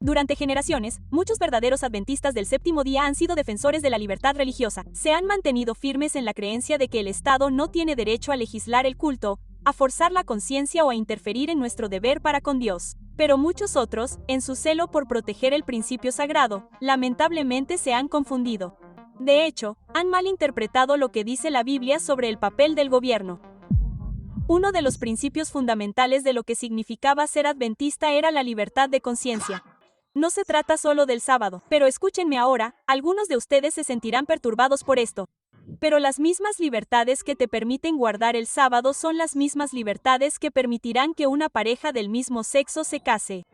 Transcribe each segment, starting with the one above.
Durante generaciones, muchos verdaderos adventistas del séptimo día han sido defensores de la libertad religiosa. Se han mantenido firmes en la creencia de que el Estado no tiene derecho a legislar el culto, a forzar la conciencia o a interferir en nuestro deber para con Dios. Pero muchos otros, en su celo por proteger el principio sagrado, lamentablemente se han confundido. De hecho, han malinterpretado lo que dice la Biblia sobre el papel del gobierno. Uno de los principios fundamentales de lo que significaba ser adventista era la libertad de conciencia. No se trata solo del sábado, pero escúchenme ahora, algunos de ustedes se sentirán perturbados por esto. Pero las mismas libertades que te permiten guardar el sábado son las mismas libertades que permitirán que una pareja del mismo sexo se case.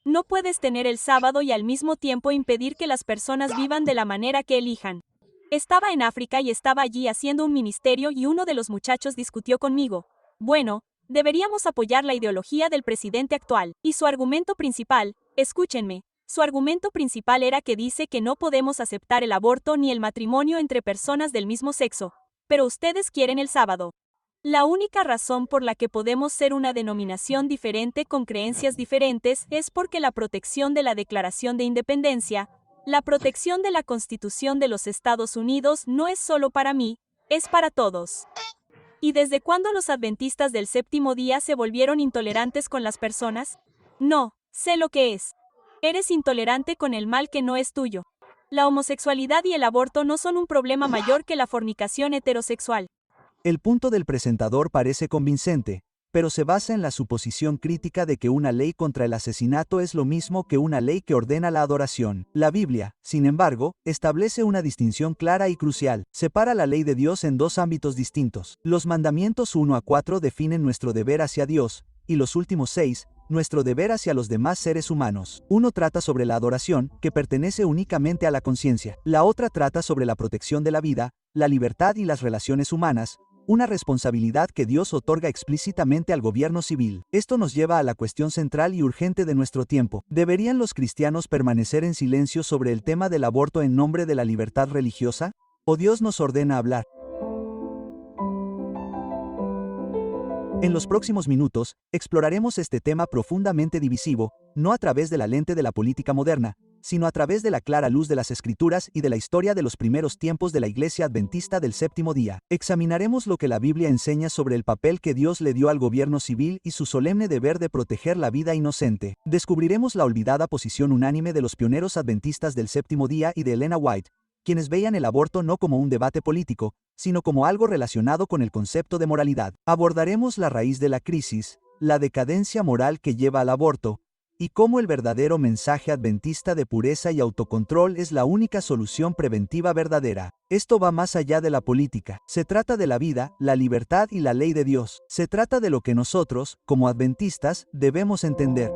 No puedes tener el sábado y al mismo tiempo impedir que las personas vivan de la manera que elijan. Estaba en África y estaba allí haciendo un ministerio y uno de los muchachos discutió conmigo. Bueno, deberíamos apoyar la ideología del presidente actual. Y su argumento principal, escúchenme, su argumento principal era que dice que no podemos aceptar el aborto ni el matrimonio entre personas del mismo sexo. Pero ustedes quieren el sábado. La única razón por la que podemos ser una denominación diferente con creencias diferentes es porque la protección de la Declaración de Independencia, la protección de la Constitución de los Estados Unidos no es solo para mí, es para todos. ¿Y desde cuándo los adventistas del séptimo día se volvieron intolerantes con las personas? No, sé lo que es. Eres intolerante con el mal que no es tuyo. La homosexualidad y el aborto no son un problema mayor que la fornicación heterosexual. El punto del presentador parece convincente, pero se basa en la suposición crítica de que una ley contra el asesinato es lo mismo que una ley que ordena la adoración. La Biblia, sin embargo, establece una distinción clara y crucial. Separa la ley de Dios en dos ámbitos distintos. Los mandamientos 1 a 4 definen nuestro deber hacia Dios, y los últimos 6, nuestro deber hacia los demás seres humanos. Uno trata sobre la adoración, que pertenece únicamente a la conciencia. La otra trata sobre la protección de la vida, la libertad y las relaciones humanas, una responsabilidad que Dios otorga explícitamente al gobierno civil. Esto nos lleva a la cuestión central y urgente de nuestro tiempo. ¿Deberían los cristianos permanecer en silencio sobre el tema del aborto en nombre de la libertad religiosa? ¿O Dios nos ordena hablar? En los próximos minutos, exploraremos este tema profundamente divisivo, no a través de la lente de la política moderna, sino a través de la clara luz de las Escrituras y de la historia de los primeros tiempos de la Iglesia Adventista del séptimo día. Examinaremos lo que la Biblia enseña sobre el papel que Dios le dio al gobierno civil y su solemne deber de proteger la vida inocente. Descubriremos la olvidada posición unánime de los pioneros adventistas del séptimo día y de Elena White, quienes veían el aborto no como un debate político, sino como algo relacionado con el concepto de moralidad. Abordaremos la raíz de la crisis, la decadencia moral que lleva al aborto, y cómo el verdadero mensaje adventista de pureza y autocontrol es la única solución preventiva verdadera. Esto va más allá de la política. Se trata de la vida, la libertad y la ley de Dios. Se trata de lo que nosotros, como adventistas, debemos entender.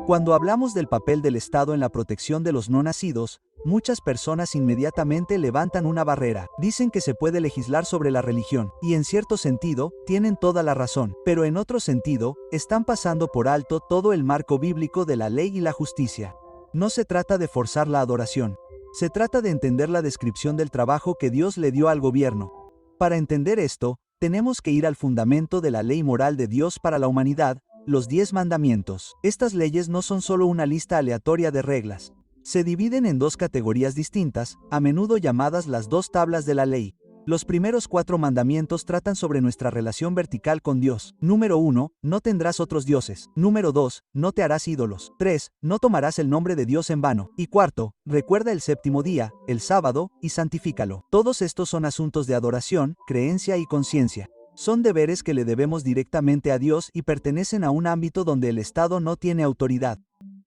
Cuando hablamos del papel del Estado en la protección de los no nacidos, muchas personas inmediatamente levantan una barrera. Dicen que se puede legislar sobre la religión, y en cierto sentido, tienen toda la razón, pero en otro sentido, están pasando por alto todo el marco bíblico de la ley y la justicia. No se trata de forzar la adoración. Se trata de entender la descripción del trabajo que Dios le dio al gobierno. Para entender esto, tenemos que ir al fundamento de la ley moral de Dios para la humanidad, los 10 mandamientos. Estas leyes no son solo una lista aleatoria de reglas. Se dividen en dos categorías distintas, a menudo llamadas las dos tablas de la ley. Los primeros 4 mandamientos tratan sobre nuestra relación vertical con Dios. Número 1, no tendrás otros dioses. Número 2, no te harás ídolos. 3, no tomarás el nombre de Dios en vano. Y cuarto, recuerda el séptimo día, el sábado, y santifícalo. Todos estos son asuntos de adoración, creencia y conciencia. Son deberes que le debemos directamente a Dios y pertenecen a un ámbito donde el Estado no tiene autoridad.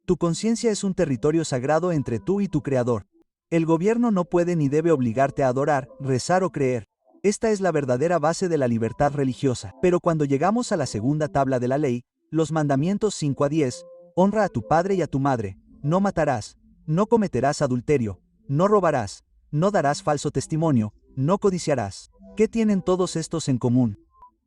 Tu conciencia es un territorio sagrado entre tú y tu Creador. El gobierno no puede ni debe obligarte a adorar, rezar o creer. Esta es la verdadera base de la libertad religiosa. Pero cuando llegamos a la segunda tabla de la ley, los mandamientos 5 a 10, honra a tu padre y a tu madre, no matarás, no cometerás adulterio, no robarás, no darás falso testimonio, no codiciarás. ¿Qué tienen todos estos en común?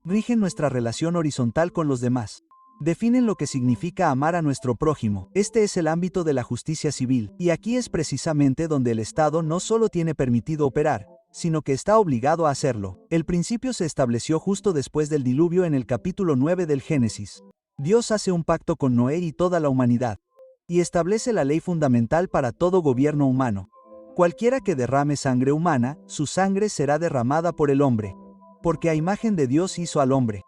Rigen nuestra relación horizontal con los demás. Definen lo que significa amar a nuestro prójimo. Este es el ámbito de la justicia civil, y aquí es precisamente donde el Estado no solo tiene permitido operar, sino que está obligado a hacerlo. El principio se estableció justo después del diluvio en el capítulo 9 del Génesis. Dios hace un pacto con Noé y toda la humanidad, y establece la ley fundamental para todo gobierno humano. Cualquiera que derrame sangre humana, su sangre será derramada por el hombre, porque a imagen de Dios hizo al hombre.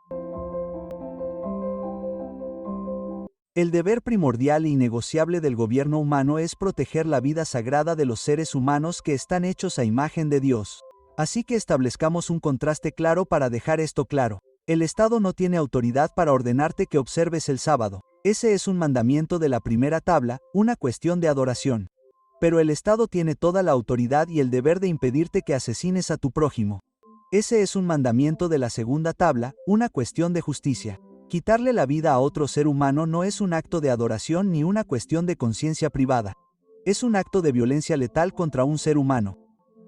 El deber primordial e innegociable del gobierno humano es proteger la vida sagrada de los seres humanos que están hechos a imagen de Dios. Así que establezcamos un contraste claro para dejar esto claro. El Estado no tiene autoridad para ordenarte que observes el sábado. Ese es un mandamiento de la primera tabla, una cuestión de adoración. Pero el Estado tiene toda la autoridad y el deber de impedirte que asesines a tu prójimo. Ese es un mandamiento de la segunda tabla, una cuestión de justicia. Quitarle la vida a otro ser humano no es un acto de adoración ni una cuestión de conciencia privada. Es un acto de violencia letal contra un ser humano.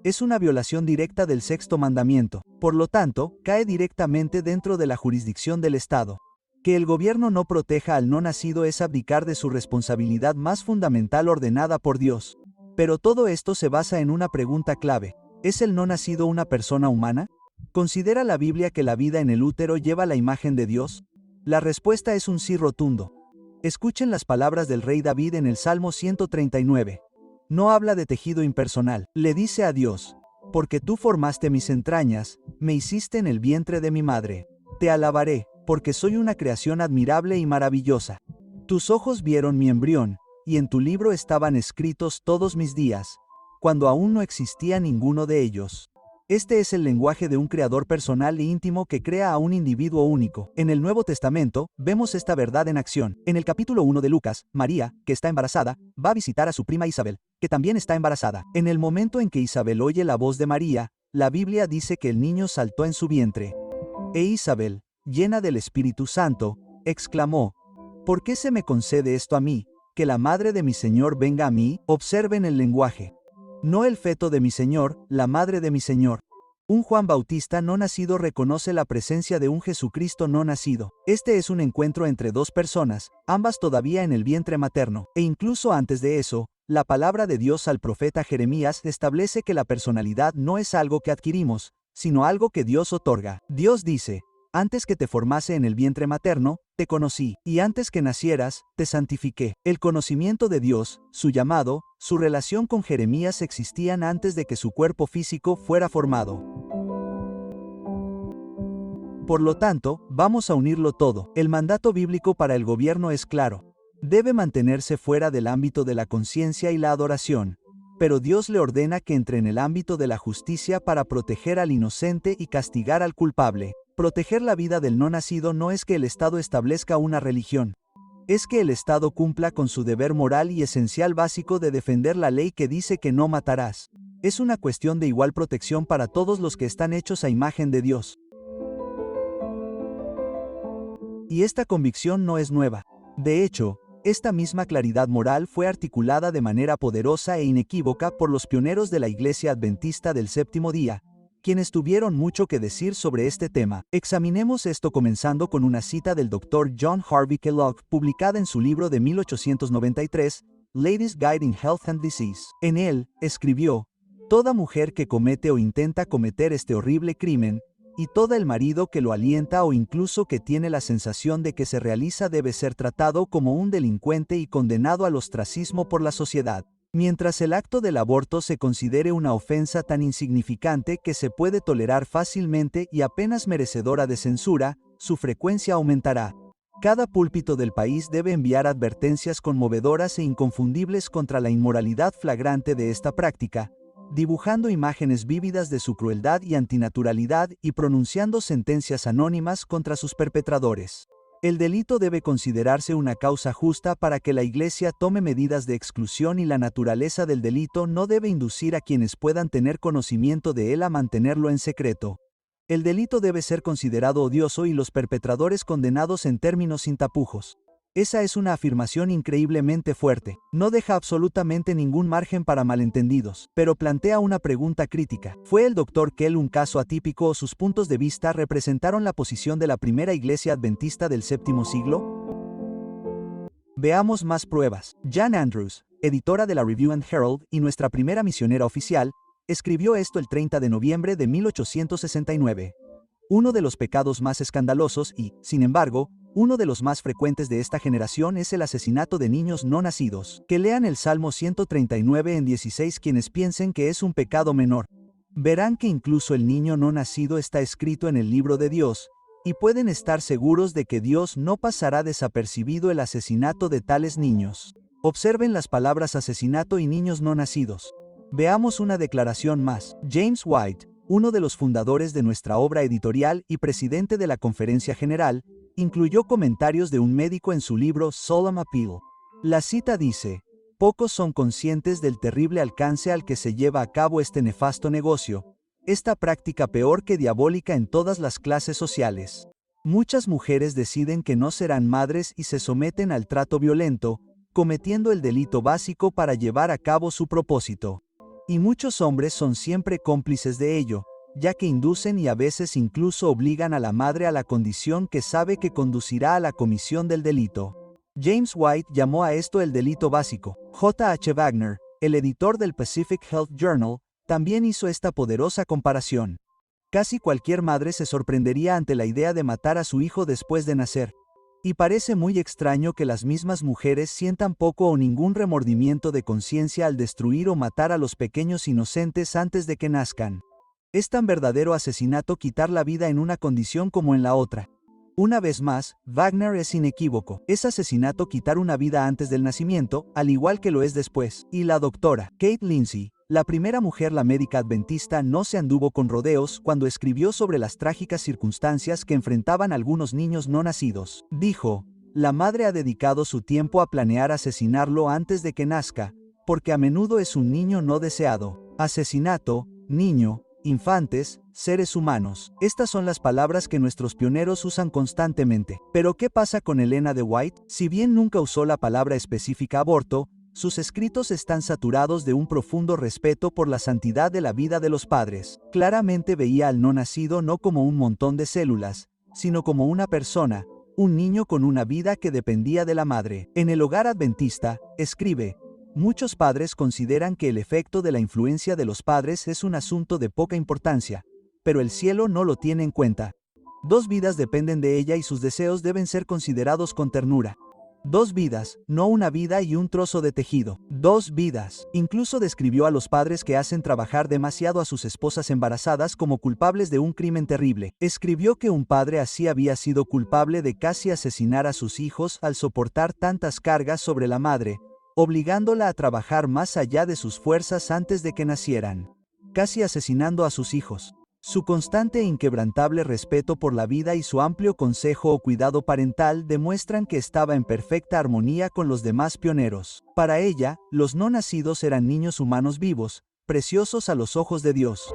Es una violación directa del sexto mandamiento. Por lo tanto, cae directamente dentro de la jurisdicción del Estado. Que el gobierno no proteja al no nacido es abdicar de su responsabilidad más fundamental ordenada por Dios. Pero todo esto se basa en una pregunta clave. ¿Es el no nacido una persona humana? ¿Considera la Biblia que la vida en el útero lleva la imagen de Dios? La respuesta es un sí rotundo. Escuchen las palabras del rey David en el Salmo 139. No habla de tejido impersonal, le dice a Dios: porque tú formaste mis entrañas, me hiciste en el vientre de mi madre. Te alabaré, porque soy una creación admirable y maravillosa. Tus ojos vieron mi embrión, y en tu libro estaban escritos todos mis días, cuando aún no existía ninguno de ellos. Este es el lenguaje de un creador personal e íntimo que crea a un individuo único. En el Nuevo Testamento, vemos esta verdad en acción. En el capítulo 1 de Lucas, María, que está embarazada, va a visitar a su prima Isabel, que también está embarazada. En el momento en que Isabel oye la voz de María, la Biblia dice que el niño saltó en su vientre. E Isabel, llena del Espíritu Santo, exclamó: ¿por qué se me concede esto a mí, que la madre de mi Señor venga a mí? Observen el lenguaje. No el feto de mi Señor, la madre de mi Señor. Un Juan Bautista no nacido reconoce la presencia de un Jesucristo no nacido. Este es un encuentro entre dos personas, ambas todavía en el vientre materno. E incluso antes de eso, la palabra de Dios al profeta Jeremías establece que la personalidad no es algo que adquirimos, sino algo que Dios otorga. Dios dice: antes que te formase en el vientre materno, te conocí, y antes que nacieras, te santifiqué. El conocimiento de Dios, su llamado, su relación con Jeremías existían antes de que su cuerpo físico fuera formado. Por lo tanto, vamos a unirlo todo. El mandato bíblico para el gobierno es claro. Debe mantenerse fuera del ámbito de la conciencia y la adoración, pero Dios le ordena que entre en el ámbito de la justicia para proteger al inocente y castigar al culpable. Proteger la vida del no nacido no es que el Estado establezca una religión. Es que el Estado cumpla con su deber moral y esencial básico de defender la ley que dice que no matarás. Es una cuestión de igual protección para todos los que están hechos a imagen de Dios. Y esta convicción no es nueva. De hecho, esta misma claridad moral fue articulada de manera poderosa e inequívoca por los pioneros de la Iglesia Adventista del Séptimo Día, quienes tuvieron mucho que decir sobre este tema. Examinemos esto comenzando con una cita del Dr. John Harvey Kellogg, publicada en su libro de 1893, Ladies' Guide in Health and Disease. En él, escribió: toda mujer que comete o intenta cometer este horrible crimen, y todo el marido que lo alienta o incluso que tiene la sensación de que se realiza debe ser tratado como un delincuente y condenado al ostracismo por la sociedad. Mientras el acto del aborto se considere una ofensa tan insignificante que se puede tolerar fácilmente y apenas merecedora de censura, su frecuencia aumentará. Cada púlpito del país debe enviar advertencias conmovedoras e inconfundibles contra la inmoralidad flagrante de esta práctica, dibujando imágenes vívidas de su crueldad y antinaturalidad y pronunciando sentencias anónimas contra sus perpetradores. El delito debe considerarse una causa justa para que la Iglesia tome medidas de exclusión y la naturaleza del delito no debe inducir a quienes puedan tener conocimiento de él a mantenerlo en secreto. El delito debe ser considerado odioso y los perpetradores condenados en términos sin tapujos. Esa es una afirmación increíblemente fuerte. No deja absolutamente ningún margen para malentendidos, pero plantea una pregunta crítica. ¿Fue el Dr. Kell un caso atípico o sus puntos de vista representaron la posición de la primera iglesia adventista del séptimo siglo? Veamos más pruebas. Jan Andrews, editora de la Review and Herald y nuestra primera misionera oficial, Escribió esto el 30 de noviembre de 1869. Uno de los pecados más escandalosos y, sin embargo, uno de los más frecuentes de esta generación es el asesinato de niños no nacidos. Que lean el Salmo 139 en 16 quienes piensen que es un pecado menor. Verán que incluso el niño no nacido está escrito en el libro de Dios, y pueden estar seguros de que Dios no pasará desapercibido el asesinato de tales niños. Observen las palabras asesinato y niños no nacidos. Veamos una declaración más. James White, uno de los fundadores de nuestra obra editorial y presidente de la Conferencia General, incluyó comentarios de un médico en su libro Solemn Appeal. La cita dice: pocos son conscientes del terrible alcance al que se lleva a cabo este nefasto negocio, esta práctica peor que diabólica en todas las clases sociales. Muchas mujeres deciden que no serán madres y se someten al trato violento, cometiendo el delito básico para llevar a cabo su propósito. Y muchos hombres son siempre cómplices de ello, ya que inducen y a veces incluso obligan a la madre a la condición que sabe que conducirá a la comisión del delito. James White llamó a esto el delito básico. J. H. Wagner, el editor del Pacific Health Journal, también hizo esta poderosa comparación. Casi cualquier madre se sorprendería ante la idea de matar a su hijo después de nacer. Y parece muy extraño que las mismas mujeres sientan poco o ningún remordimiento de conciencia al destruir o matar a los pequeños inocentes antes de que nazcan. Es tan verdadero asesinato quitar la vida en una condición como en la otra. Una vez más, Wagner es inequívoco. Es asesinato quitar una vida antes del nacimiento, al igual que lo es después. Y la doctora Kate Lindsay, la primera mujer la médica adventista, no se anduvo con rodeos cuando escribió sobre las trágicas circunstancias que enfrentaban algunos niños no nacidos. Dijo: la madre ha dedicado su tiempo a planear asesinarlo antes de que nazca, porque a menudo es un niño no deseado. Asesinato, niño, infantes, seres humanos. Estas son las palabras que nuestros pioneros usan constantemente. Pero ¿qué pasa con Elena de White? Si bien nunca usó la palabra específica aborto, sus escritos están saturados de un profundo respeto por la santidad de la vida de los padres. Claramente veía al no nacido no como un montón de células, sino como una persona, un niño con una vida que dependía de la madre. En el hogar adventista, escribe: muchos padres consideran que el efecto de la influencia de los padres es un asunto de poca importancia, pero el cielo no lo tiene en cuenta. 2 vidas dependen de ella y sus deseos deben ser considerados con ternura. 2 vidas, no una vida y un trozo de tejido. 2 vidas. Incluso describió a los padres que hacen trabajar demasiado a sus esposas embarazadas como culpables de un crimen terrible. Escribió que un padre así había sido culpable de casi asesinar a sus hijos al soportar tantas cargas sobre la madre, obligándola a trabajar más allá de sus fuerzas antes de que nacieran, casi asesinando a sus hijos. Su constante e inquebrantable respeto por la vida y su amplio consejo o cuidado parental demuestran que estaba en perfecta armonía con los demás pioneros. Para ella, los no nacidos eran niños humanos vivos, preciosos a los ojos de Dios.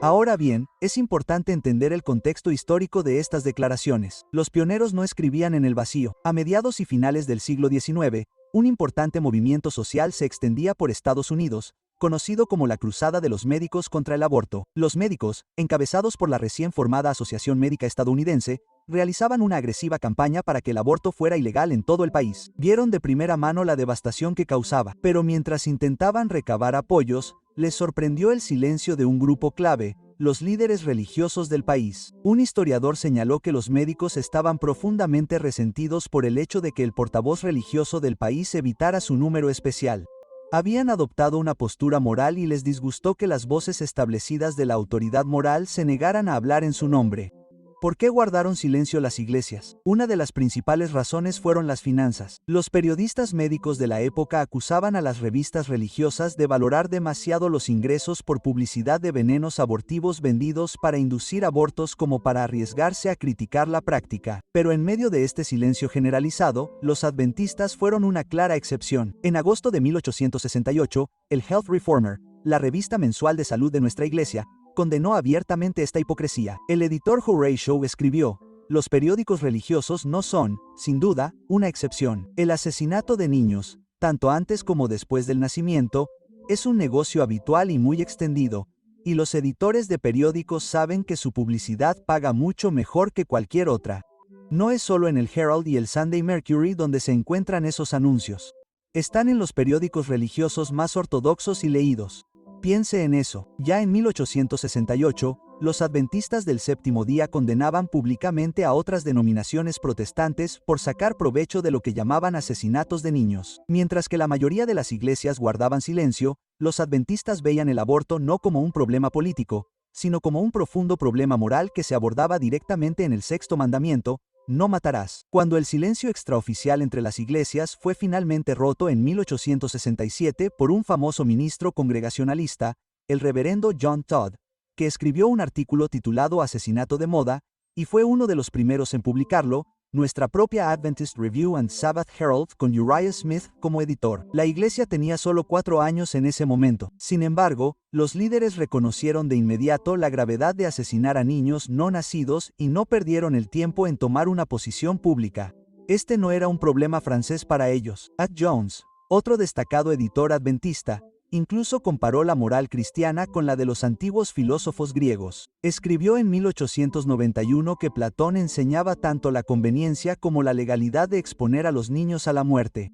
Ahora bien, es importante entender el contexto histórico de estas declaraciones. Los pioneros no escribían en el vacío. A mediados y finales del siglo XIX, un importante movimiento social se extendía por Estados Unidos, conocido como la Cruzada de los Médicos contra el Aborto. Los médicos, encabezados por la recién formada Asociación Médica Estadounidense, realizaban una agresiva campaña para que el aborto fuera ilegal en todo el país. Vieron de primera mano la devastación que causaba, pero mientras intentaban recabar apoyos, les sorprendió el silencio de un grupo clave, los líderes religiosos del país. Un historiador señaló que los médicos estaban profundamente resentidos por el hecho de que el portavoz religioso del país evitara su número especial. Habían adoptado una postura moral y les disgustó que las voces establecidas de la autoridad moral se negaran a hablar en su nombre. ¿Por qué guardaron silencio las iglesias? Una de las principales razones fueron las finanzas. Los periodistas médicos de la época acusaban a las revistas religiosas de valorar demasiado los ingresos por publicidad de venenos abortivos vendidos para inducir abortos como para arriesgarse a criticar la práctica. Pero en medio de este silencio generalizado, los adventistas fueron una clara excepción. En agosto de 1868, el Health Reformer, la revista mensual de salud de nuestra iglesia, condenó abiertamente esta hipocresía. El editor Horatio escribió: los periódicos religiosos no son, sin duda, una excepción. El asesinato de niños, tanto antes como después del nacimiento, es un negocio habitual y muy extendido, y los editores de periódicos saben que su publicidad paga mucho mejor que cualquier otra. No es solo en el Herald y el Sunday Mercury donde se encuentran esos anuncios. Están en los periódicos religiosos más ortodoxos y leídos. Piense en eso. Ya en 1868, los adventistas del séptimo día condenaban públicamente a otras denominaciones protestantes por sacar provecho de lo que llamaban asesinatos de niños. Mientras que la mayoría de las iglesias guardaban silencio, los adventistas veían el aborto no como un problema político, sino como un profundo problema moral que se abordaba directamente en el sexto mandamiento: no matarás. Cuando el silencio extraoficial entre las iglesias fue finalmente roto en 1867 por un famoso ministro congregacionalista, el reverendo John Todd, que escribió un artículo titulado Asesinato de moda, y fue uno de los primeros en publicarlo, nuestra propia Adventist Review and Sabbath Herald con Uriah Smith como editor. La iglesia tenía solo 4 años en ese momento. Sin embargo, los líderes reconocieron de inmediato la gravedad de asesinar a niños no nacidos y no perdieron el tiempo en tomar una posición pública. Este no era un problema francés para ellos. Ad Jones, otro destacado editor adventista, incluso comparó la moral cristiana con la de los antiguos filósofos griegos. Escribió en 1891 que Platón enseñaba tanto la conveniencia como la legalidad de exponer a los niños a la muerte.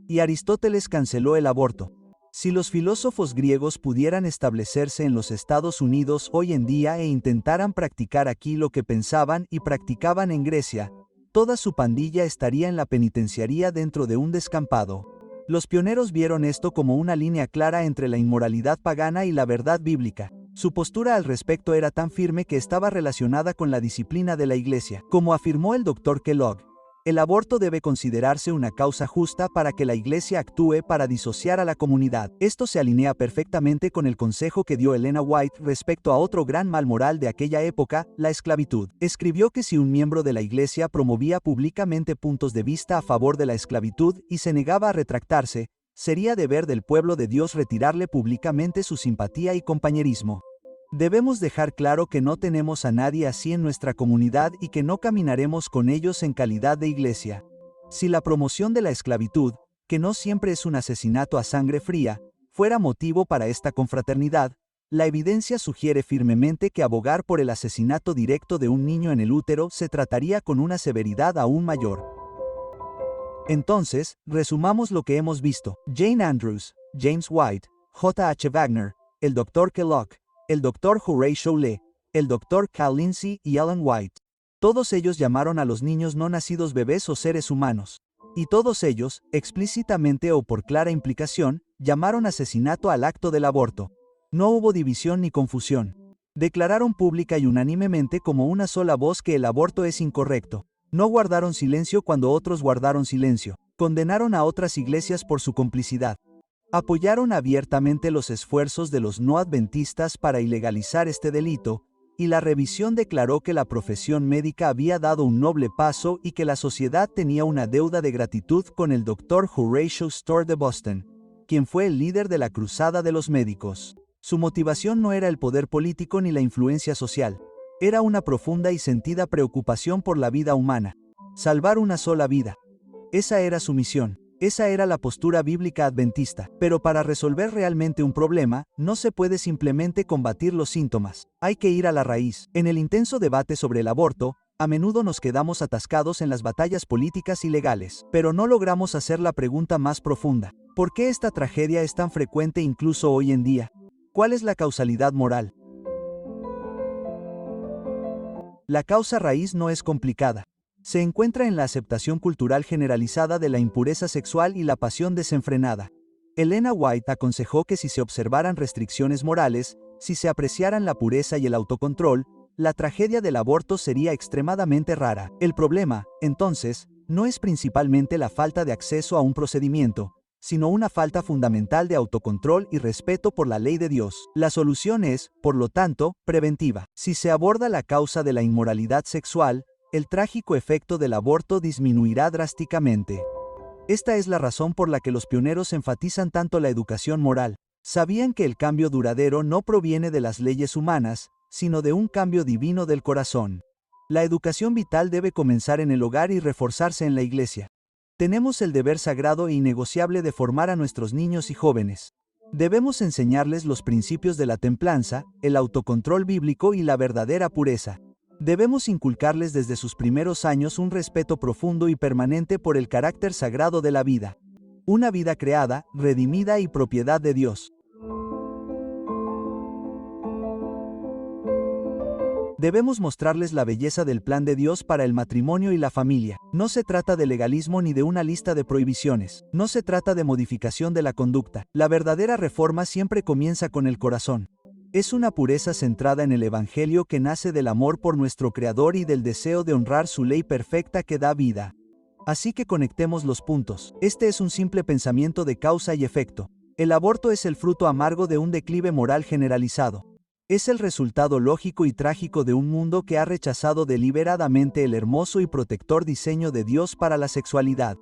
Y Aristóteles canceló el aborto. Si los filósofos griegos pudieran establecerse en los Estados Unidos hoy en día e intentaran practicar aquí lo que pensaban y practicaban en Grecia, toda su pandilla estaría en la penitenciaría dentro de un descampado. Los pioneros vieron esto como una línea clara entre la inmoralidad pagana y la verdad bíblica. Su postura al respecto era tan firme que estaba relacionada con la disciplina de la Iglesia. Como afirmó el Dr. Kellogg, el aborto debe considerarse una causa justa para que la Iglesia actúe para disociar a la comunidad. Esto se alinea perfectamente con el consejo que dio Elena White respecto a otro gran mal moral de aquella época, la esclavitud. Escribió que si un miembro de la Iglesia promovía públicamente puntos de vista a favor de la esclavitud y se negaba a retractarse, sería deber del pueblo de Dios retirarle públicamente su simpatía y compañerismo. Debemos dejar claro que no tenemos a nadie así en nuestra comunidad y que no caminaremos con ellos en calidad de iglesia. Si la promoción de la esclavitud, que no siempre es un asesinato a sangre fría, fuera motivo para esta confraternidad, la evidencia sugiere firmemente que abogar por el asesinato directo de un niño en el útero se trataría con una severidad aún mayor. Entonces, resumamos lo que hemos visto. Jane Andrews, James White, J. H. Wagner, el Dr. Kellogg, el Dr. Horatio Lee, el Dr. Cal Lindsey y Ellen White. Todos ellos llamaron a los niños no nacidos bebés o seres humanos. Y todos ellos, explícitamente o por clara implicación, llamaron asesinato al acto del aborto. No hubo división ni confusión. Declararon pública y unánimemente como una sola voz que el aborto es incorrecto. No guardaron silencio cuando otros guardaron silencio. Condenaron a otras iglesias por su complicidad. Apoyaron abiertamente los esfuerzos de los no adventistas para ilegalizar este delito, y la revisión declaró que la profesión médica había dado un noble paso y que la sociedad tenía una deuda de gratitud con el Dr. Horatio Storr de Boston, quien fue el líder de la cruzada de los médicos. Su motivación no era el poder político ni la influencia social, era una profunda y sentida preocupación por la vida humana. Salvar una sola vida. Esa era su misión. Esa era la postura bíblica adventista. Pero para resolver realmente un problema, no se puede simplemente combatir los síntomas. Hay que ir a la raíz. En el intenso debate sobre el aborto, a menudo nos quedamos atascados en las batallas políticas y legales, pero no logramos hacer la pregunta más profunda. ¿Por qué esta tragedia es tan frecuente incluso hoy en día? ¿Cuál es la causalidad moral? La causa raíz no es complicada. Se encuentra en la aceptación cultural generalizada de la impureza sexual y la pasión desenfrenada. Elena White aconsejó que si se observaran restricciones morales, si se apreciaran la pureza y el autocontrol, la tragedia del aborto sería extremadamente rara. El problema, entonces, no es principalmente la falta de acceso a un procedimiento, sino una falta fundamental de autocontrol y respeto por la ley de Dios. La solución es, por lo tanto, preventiva. Si se aborda la causa de la inmoralidad sexual, el trágico efecto del aborto disminuirá drásticamente. Esta es la razón por la que los pioneros enfatizan tanto la educación moral. Sabían que el cambio duradero no proviene de las leyes humanas, sino de un cambio divino del corazón. La educación vital debe comenzar en el hogar y reforzarse en la iglesia. Tenemos el deber sagrado e innegociable de formar a nuestros niños y jóvenes. Debemos enseñarles los principios de la templanza, el autocontrol bíblico y la verdadera pureza. Debemos inculcarles desde sus primeros años un respeto profundo y permanente por el carácter sagrado de la vida. una vida creada, redimida y propiedad de Dios. Debemos mostrarles la belleza del plan de Dios para el matrimonio y la familia. No se trata de legalismo ni de una lista de prohibiciones. No se trata de modificación de la conducta. La verdadera reforma siempre comienza con el corazón. Es una pureza centrada en el Evangelio que nace del amor por nuestro Creador y del deseo de honrar su ley perfecta que da vida. Así que conectemos los puntos. Este es un simple pensamiento de causa y efecto. El aborto es el fruto amargo de un declive moral generalizado. Es el resultado lógico y trágico de un mundo que ha rechazado deliberadamente el hermoso y protector diseño de Dios para la sexualidad.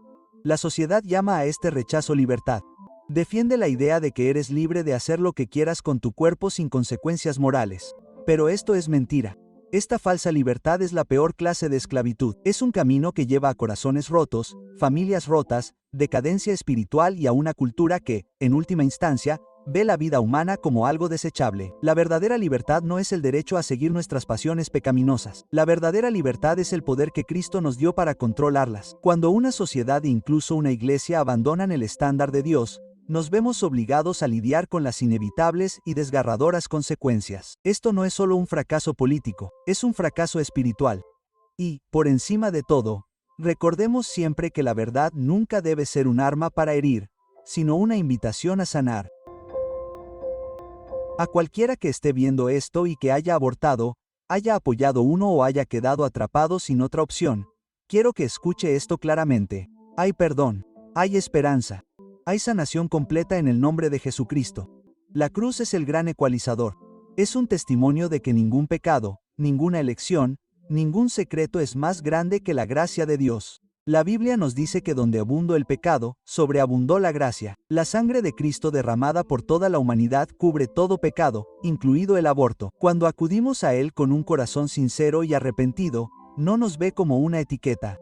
La sociedad llama a este rechazo libertad. Defiende la idea de que eres libre de hacer lo que quieras con tu cuerpo sin consecuencias morales. Pero esto es mentira. Esta falsa libertad es la peor clase de esclavitud. Es un camino que lleva a corazones rotos, familias rotas, decadencia espiritual y a una cultura que, en última instancia, ve la vida humana como algo desechable. La verdadera libertad no es el derecho a seguir nuestras pasiones pecaminosas. La verdadera libertad es el poder que Cristo nos dio para controlarlas. Cuando una sociedad e incluso una iglesia abandonan el estándar de Dios, nos vemos obligados a lidiar con las inevitables y desgarradoras consecuencias. Esto no es solo un fracaso político, es un fracaso espiritual. Y, por encima de todo, recordemos siempre que la verdad nunca debe ser un arma para herir, sino una invitación a sanar. A cualquiera que esté viendo esto y que haya abortado, haya apoyado uno o haya quedado atrapado sin otra opción, quiero que escuche esto claramente. Hay perdón, hay esperanza, hay sanación completa en el nombre de Jesucristo. La cruz es el gran ecualizador. Es un testimonio de que ningún pecado, ninguna elección, ningún secreto es más grande que la gracia de Dios. La Biblia nos dice que donde abundó el pecado, sobreabundó la gracia. La sangre de Cristo derramada por toda la humanidad cubre todo pecado, incluido el aborto. Cuando acudimos a Él con un corazón sincero y arrepentido, no nos ve como una etiqueta.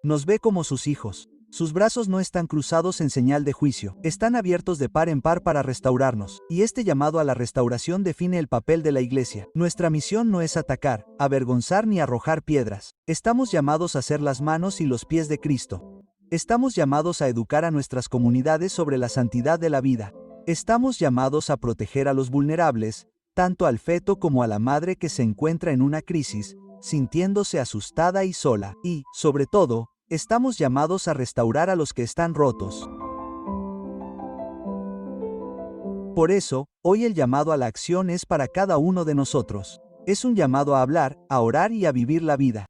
Nos ve como sus hijos. Sus brazos no están cruzados en señal de juicio, están abiertos de par en par para restaurarnos, y este llamado a la restauración define el papel de la Iglesia. Nuestra misión no es atacar, avergonzar ni arrojar piedras. Estamos llamados a ser las manos y los pies de Cristo. Estamos llamados a educar a nuestras comunidades sobre la santidad de la vida. Estamos llamados a proteger a los vulnerables, tanto al feto como a la madre que se encuentra en una crisis, sintiéndose asustada y sola, y, sobre todo, estamos llamados a restaurar a los que están rotos. Por eso, hoy el llamado a la acción es para cada uno de nosotros. Es un llamado a hablar, a orar y a vivir la vida.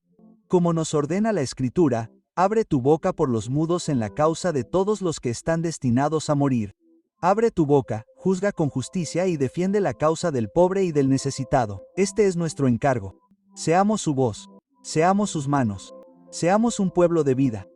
Como nos ordena la Escritura, abre tu boca por los mudos en la causa de todos los que están destinados a morir. Abre tu boca, juzga con justicia y defiende la causa del pobre y del necesitado. Este es nuestro encargo. Seamos su voz. Seamos sus manos. Seamos un pueblo de vida.